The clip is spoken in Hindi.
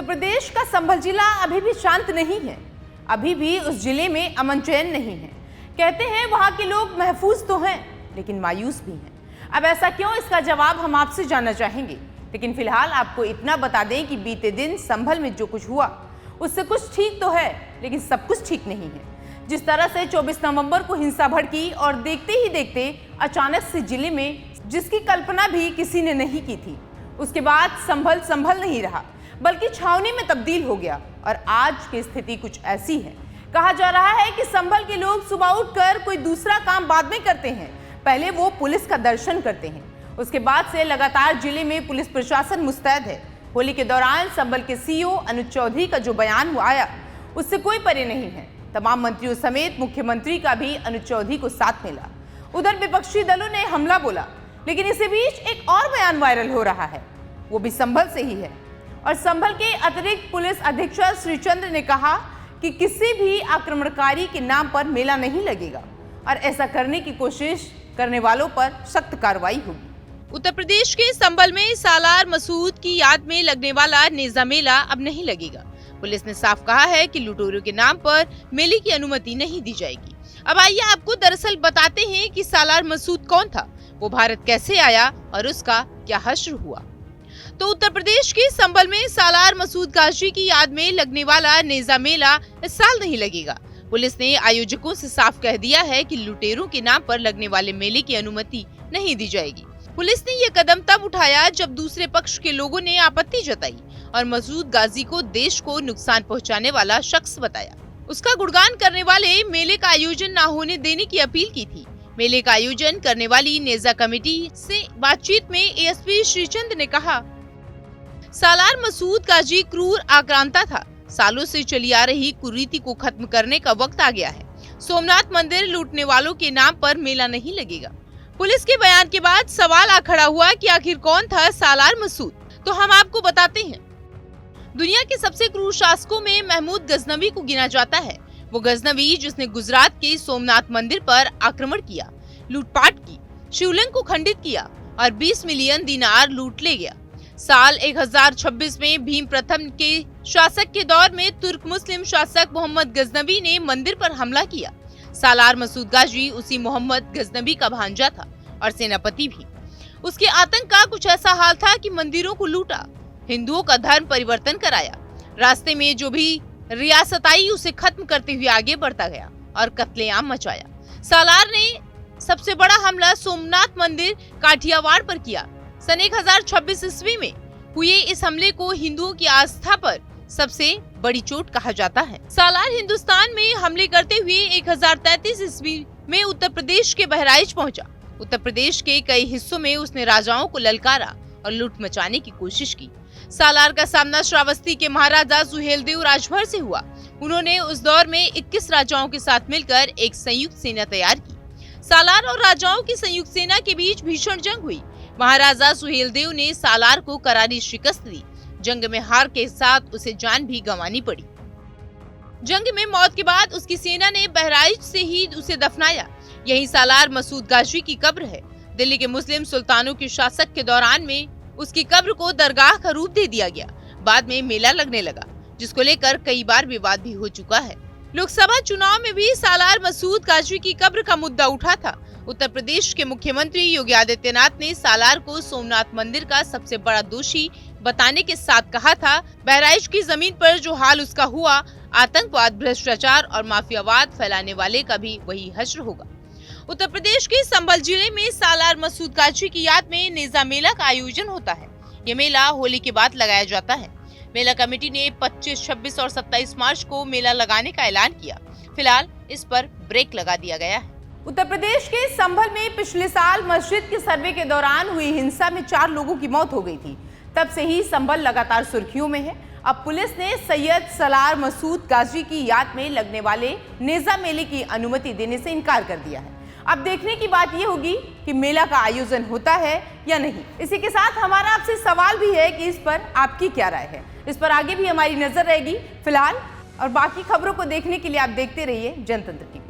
प्रदेश का संभल जिला अभी भी शांत नहीं है। अभी भी उस जिले में अमन चैन नहीं है। कहते हैं वहां के लोग महफूज तो हैं, लेकिन मायूस भी हैं। अब ऐसा क्यों, इसका जवाब हम आपसे जानना चाहेंगे। लेकिन फिलहाल आपको इतना बता दें कि बीते दिन संभल में जो कुछ हुआ उससे कुछ ठीक तो है, लेकिन सब कुछ ठीक नहीं है। जिस तरह से 24 नवंबर को हिंसा भड़की और देखते ही देखते अचानक से जिले में जिसकी कल्पना भी किसी ने नहीं की थी, उसके बाद संभल नहीं रहा बल्कि छावनी में तब्दील हो गया। और आज की स्थिति कुछ ऐसी है, कहा जा रहा है कि संभल के लोग सुबह उठकर कोई दूसरा काम बाद में करते हैं। पहले वो पुलिस का दर्शन करते हैं, उसके बाद से लगातार जिले में पुलिस प्रशासन मुस्तैद है। होली के दौरान संभल के सीईओ अनुज चौधरी का जो बयान आया उससे कोई परे नहीं है। तमाम मंत्रियों समेत मुख्यमंत्री का भी अनुज चौधरी को साथ मिला। उधर विपक्षी दलों ने हमला बोला, लेकिन इसी बीच एक और बयान वायरल हो रहा है, वो भी संभल से ही है। और संभल के अतिरिक्त पुलिस अधीक्षक श्रीचंद्र ने कहा कि किसी भी आक्रमणकारी के नाम पर मेला नहीं लगेगा और ऐसा करने की कोशिश करने वालों पर सख्त कार्रवाई होगी। उत्तर प्रदेश के संभल में सालार मसूद की याद में लगने वाला नेजा मेला अब नहीं लगेगा। पुलिस ने साफ कहा है कि लुटेरों के नाम पर मेले की अनुमति नहीं दी जाएगी। अब आइए आपको दरअसल बताते हैं कि सालार मसूद कौन था, वो भारत कैसे आया और उसका क्या हश्र हुआ। तो उत्तर प्रदेश के संभल में सालार मसूद गाजी की याद में लगने वाला नेजा मेला इस साल नहीं लगेगा। पुलिस ने आयोजकों से साफ कह दिया है कि लुटेरों के नाम पर लगने वाले मेले की अनुमति नहीं दी जाएगी। पुलिस ने ये कदम तब उठाया जब दूसरे पक्ष के लोगों ने आपत्ति जताई और मसूद गाजी को देश को नुकसान पहुंचाने वाला शख्स बताया। उसका गुणगान करने वाले मेले का आयोजन न होने देने की अपील की थी। मेले का आयोजन करने वाली नेजा कमेटी से बातचीत में एएसपी श्रीचंद्र ने कहा, सालार मसूद गाजी क्रूर आक्रांता था। सालों से चली आ रही कुरीति को खत्म करने का वक्त आ गया है। सोमनाथ मंदिर लूटने वालों के नाम पर मेला नहीं लगेगा। पुलिस के बयान के बाद सवाल आ खड़ा हुआ कि आखिर कौन था सालार मसूद। तो हम आपको बताते हैं। दुनिया के सबसे क्रूर शासकों में महमूद गजनवी को गिना जाता है। वो गजनवी जिसने गुजरात के सोमनाथ मंदिर पर आक्रमण किया, लूटपाट की, शिवलिंग को खंडित किया और 20 मिलियन दिनार लूट ले गया। साल 1026 में भीम प्रथम के शासक के दौर में तुर्क मुस्लिम शासक मोहम्मद गजनवी ने मंदिर पर हमला किया। सालार मसूद गाजी उसी मोहम्मद गजनवी का भांजा था और सेनापति भी। उसके आतंक का कुछ ऐसा हाल था कि मंदिरों को लूटा, हिंदुओं का धर्म परिवर्तन कराया, रास्ते में जो भी रियासत आई उसे खत्म करते हुए आगे बढ़ता गया और कत्लेआम मचाया। सालार ने सबसे बड़ा हमला सोमनाथ मंदिर काठियावाड़ पर किया। सन 1026 ईस्वी में हुए इस हमले को हिंदुओं की आस्था पर सबसे बड़ी चोट कहा जाता है। सालार हिंदुस्तान में हमले करते हुए 1033 ईस्वी में उत्तर प्रदेश के बहराइच पहुंचा। उत्तर प्रदेश के कई हिस्सों में उसने राजाओं को ललकारा और लूट मचाने की कोशिश की। सालार का सामना श्रावस्ती के महाराजा सुहेलदेव राजभर से हुआ। उन्होंने उस दौर में 21 राजाओं के साथ मिलकर एक संयुक्त सेना तैयार की। सालार और राजाओं की संयुक्त सेना के बीच भीषण जंग हुई। महाराजा सुहेलदेव ने सालार को करारी शिकस्त दी। जंग में हार के साथ उसे जान भी गंवानी पड़ी। जंग में मौत के बाद उसकी सेना ने बहराइच से ही उसे दफनाया। यही सालार मसूद गाजी की कब्र है। दिल्ली के मुस्लिम सुल्तानों के शासक के दौरान में उसकी कब्र को दरगाह का रूप दे दिया गया। बाद में मेला लगने लगा, जिसको लेकर कई बार विवाद भी हो चुका है। लोकसभा चुनाव में भी सालार मसूद गाजी की कब्र का मुद्दा उठा था। उत्तर प्रदेश के मुख्यमंत्री योगी आदित्यनाथ ने सालार को सोमनाथ मंदिर का सबसे बड़ा दोषी बताने के साथ कहा था, बहराइच की जमीन पर जो हाल उसका हुआ, आतंकवाद, भ्रष्टाचार और माफियावाद फैलाने वाले का भी वही हश्र होगा। उत्तर प्रदेश के संभल जिले में सालार मसूद गाजी की याद में नेजा मेला का आयोजन होता है। ये मेला होली के बाद लगाया जाता है। मेला कमेटी ने 25, 26 और 27 मार्च को मेला लगाने का ऐलान किया। फिलहाल इस पर ब्रेक लगा दिया गया है। उत्तर प्रदेश के संभल में पिछले साल मस्जिद के सर्वे के दौरान हुई हिंसा में 4 लोगों की मौत हो गई थी। तब से ही संभल लगातार सुर्खियों में है। अब पुलिस ने सैयद सालार मसूद गाजी की याद में लगने वाले नेजा मेले की अनुमति देने से इनकार कर दिया है। अब देखने की बात यह होगी कि मेला का आयोजन होता है या नहीं। इसी के साथ हमारा आपसे सवाल भी है कि इस पर आपकी क्या राय है। इस पर आगे भी हमारी नजर रहेगी। फिलहाल और बाकी खबरों को देखने के लिए आप देखते रहिए जनतंत्र टीवी।